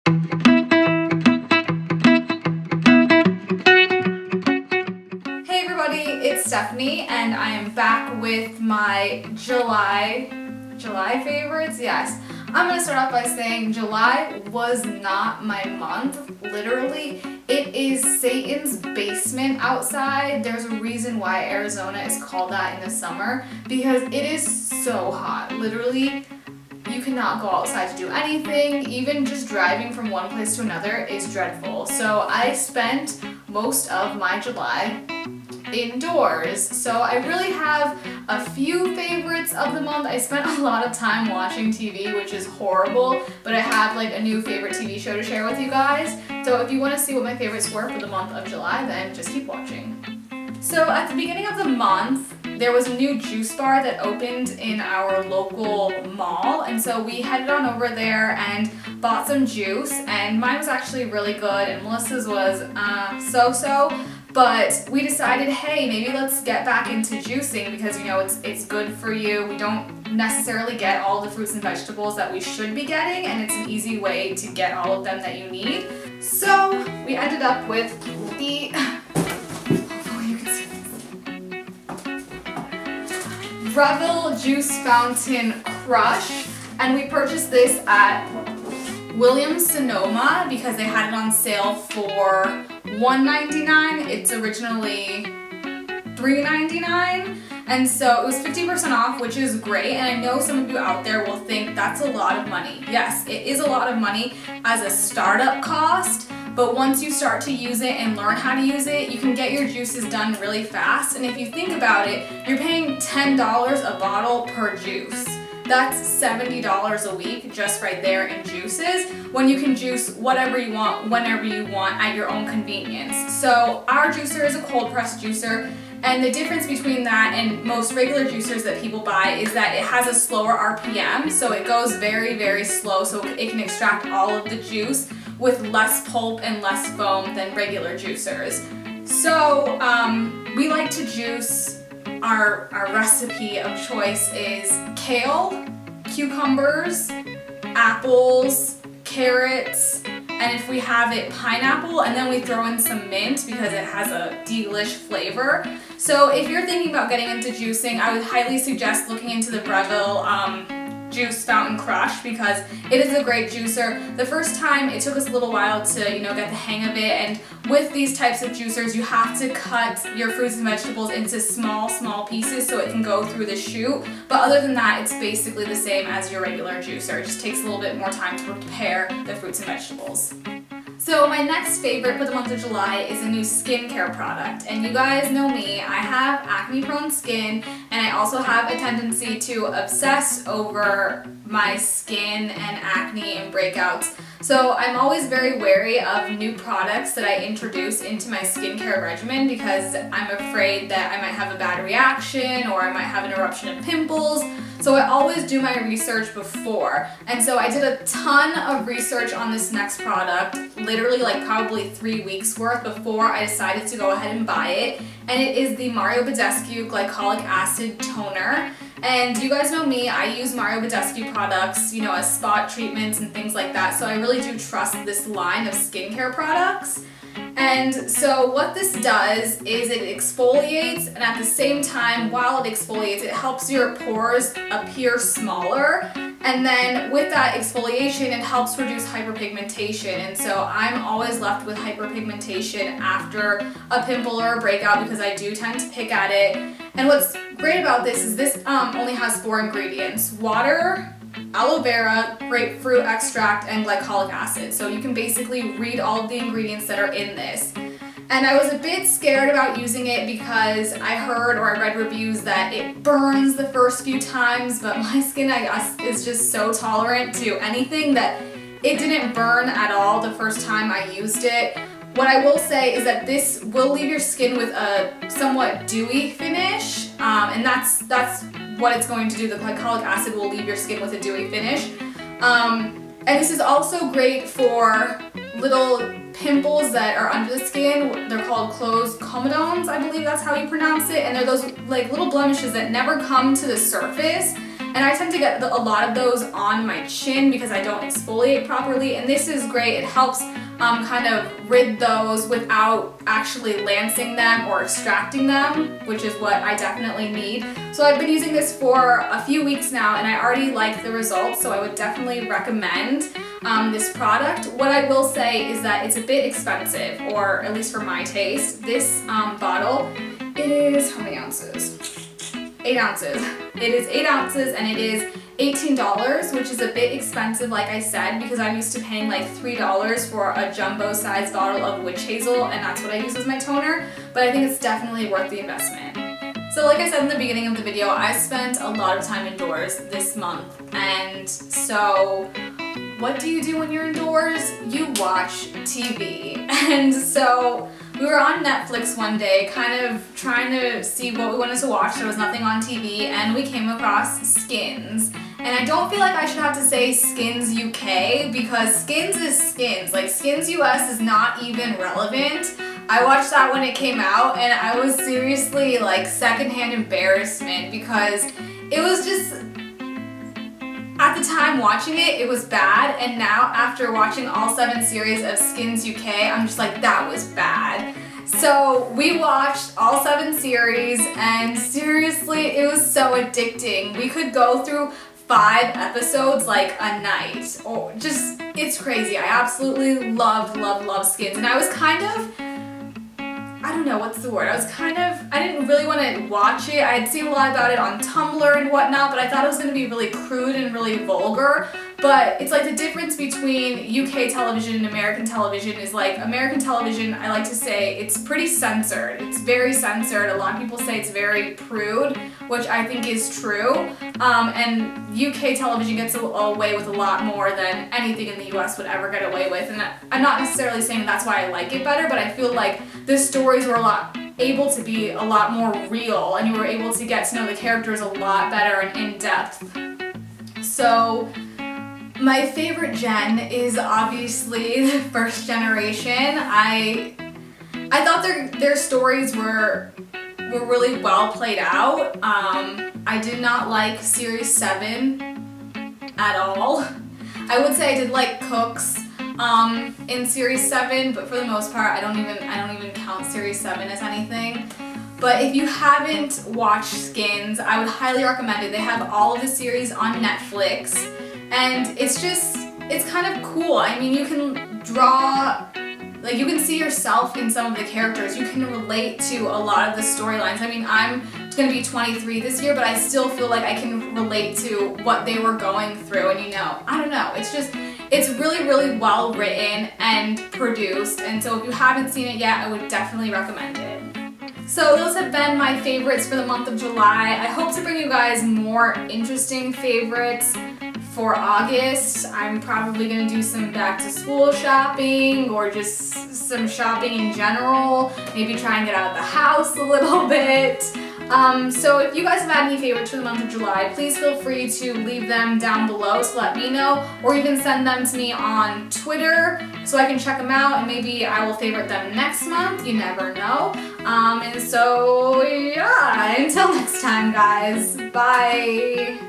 Hey everybody, it's Stephanie and I am back with my July favorites. Yes, I'm gonna start off by saying July was not my month. Literally, it is Satan's basement outside. There's a reason why Arizona is called that in the summer, because it is so hot. Literally, you cannot go outside to do anything. Even just driving from one place to another is dreadful. So I spent most of my July indoors. So I really have a few favorites of the month. I spent a lot of time watching TV, which is horrible, but I have like a new favorite TV show to share with you guys. So if you want to see what my favorites were for the month of July, then just keep watching. So at the beginning of the month, there was a new juice bar that opened in our local mall, and so we headed on over there and bought some juice, and mine was actually really good and Melissa's was so-so. But we decided, hey, maybe let's get back into juicing because, you know, it's good for you. We don't necessarily get all the fruits and vegetables that we should be getting, and it's an easy way to get all of them that you need. So we ended up with the Breville Juice Fountain Crush, and we purchased this at Williams-Sonoma because they had it on sale for $1.99. It's originally $3.99, and so it was 50% off, which is great. And I know some of you out there will think that's a lot of money. Yes, it is a lot of money as a startup cost, but once you start to use it and learn how to use it, you can get your juices done really fast. And if you think about it, you're paying $10 a bottle per juice. That's $70 a week just right there in juices, when you can juice whatever you want, whenever you want, at your own convenience. So our juicer is a cold press juicer, and the difference between that and most regular juicers that people buy is that it has a slower RPM, so it goes very, very slow, so it can extract all of the juice with less pulp and less foam than regular juicers. So we like to juice. Our recipe of choice is kale, cucumbers, apples, carrots, and if we have it, pineapple, and then we throw in some mint because it has a delish flavor. So if you're thinking about getting into juicing, I would highly suggest looking into the Breville Juice Fountain Crush because it is a great juicer. The first time it took us a little while to, you know, get the hang of it, and with these types of juicers you have to cut your fruits and vegetables into small pieces so it can go through the chute, but other than that it's basically the same as your regular juicer. It just takes a little bit more time to prepare the fruits and vegetables. So my next favorite for the month of July is a new skincare product, and you guys know me, I have acne prone skin and I also have a tendency to obsess over my skin and acne and breakouts. So I'm always very wary of new products that I introduce into my skincare regimen because I'm afraid that I might have a bad reaction or I might have an eruption of pimples. So I always do my research before. And so I did a ton of research on this next product, literally like probably 3 weeks worth before I decided to go ahead and buy it. And it is the Mario Badescu Glycolic Acid Toner. And you guys know me, I use Mario Badescu products, you know, as spot treatments and things like that. So I really do trust this line of skincare products. And so what this does is it exfoliates, and at the same time while it exfoliates it helps your pores appear smaller, and then with that exfoliation it helps reduce hyperpigmentation. And so I'm always left with hyperpigmentation after a pimple or a breakout because I do tend to pick at it. And what's great about this is this only has 4 ingredients: water, aloe vera, grapefruit extract, and glycolic acid. So you can basically read all of the ingredients that are in this. And I was a bit scared about using it because I heard or I read reviews that it burns the first few times, but my skin, I guess, is just so tolerant to anything that it didn't burn at all the first time I used it. What I will say is that this will leave your skin with a somewhat dewy finish, and that's what it's going to do. The glycolic acid will leave your skin with a dewy finish. And this is also great for little pimples that are under the skin. They're called closed comedones, I believe that's how you pronounce it, and they're those like little blemishes that never come to the surface. and I tend to get a lot of those on my chin because I don't exfoliate properly, and this is great. It helps kind of rid those without actually lancing them or extracting them, which is what I definitely need. So I've been using this for a few weeks now and I already like the results, so I would definitely recommend this product. What I will say is that it's a bit expensive, or at least for my taste. This bottle, it is, how many ounces? 8 ounces. It is 8 ounces and it is $18, which is a bit expensive, like I said, because I'm used to paying like $3 for a jumbo size bottle of witch hazel, and that's what I use as my toner, but I think it's definitely worth the investment. So like I said in the beginning of the video, I spent a lot of time indoors this month, and so what do you do when you're indoors? You watch TV. And so we were on Netflix one day, kind of trying to see what we wanted to watch. There was nothing on TV, and we came across Skins. And I don't feel like I should have to say Skins UK, because Skins is Skins. Like, Skins US is not even relevant. I watched that when it came out, and I was seriously like secondhand embarrassment, because it was just, at the time watching it, it was bad, and now after watching all 7 series of Skins UK, I'm just like, that was bad. So we watched all 7 series, and seriously, it was so addicting. We could go through 5 episodes like a night, or just, it's crazy. I absolutely loved Skins, and I was kind of, I don't know, what's the word? I didn't really want to watch it. I had seen a lot about it on Tumblr and whatnot, but I thought it was going to be really crude and really vulgar. But it's like the difference between UK television and American television is like, American television, I like to say, it's pretty censored. It's very censored. A lot of people say it's very prude, which I think is true. And UK television gets away with a lot more than anything in the US would ever get away with. And I'm not necessarily saying that's why I like it better, but I feel like the stories were able to be a lot more real, and you were able to get to know the characters a lot better and in depth. So my favorite gen is obviously the first generation. I thought their stories were really well played out. I did not like Series 7 at all. I would say I did like Cooks in Series 7, but for the most part, I don't even count Series 7 as anything. But if you haven't watched Skins, I would highly recommend it. They have all of the series on Netflix, and it's kind of cool. I mean, you can draw, like, you can see yourself in some of the characters. You can relate to a lot of the storylines. I mean, I'm going to be 23 this year, but I still feel like I can relate to what they were going through, and I don't know, it's really well written and produced, and so if you haven't seen it yet, I would definitely recommend it. So those have been my favorites for the month of July. I hope to bring you guys more interesting favorites for August. I'm probably going to do some back to school shopping, or just some shopping in general, maybe try and get out of the house a little bit. So if you guys have had any favorites for the month of July, please feel free to leave them down below to let me know, or you can send them to me on Twitter so I can check them out, and maybe I will favorite them next month. You never know. And so yeah, until next time, guys. Bye.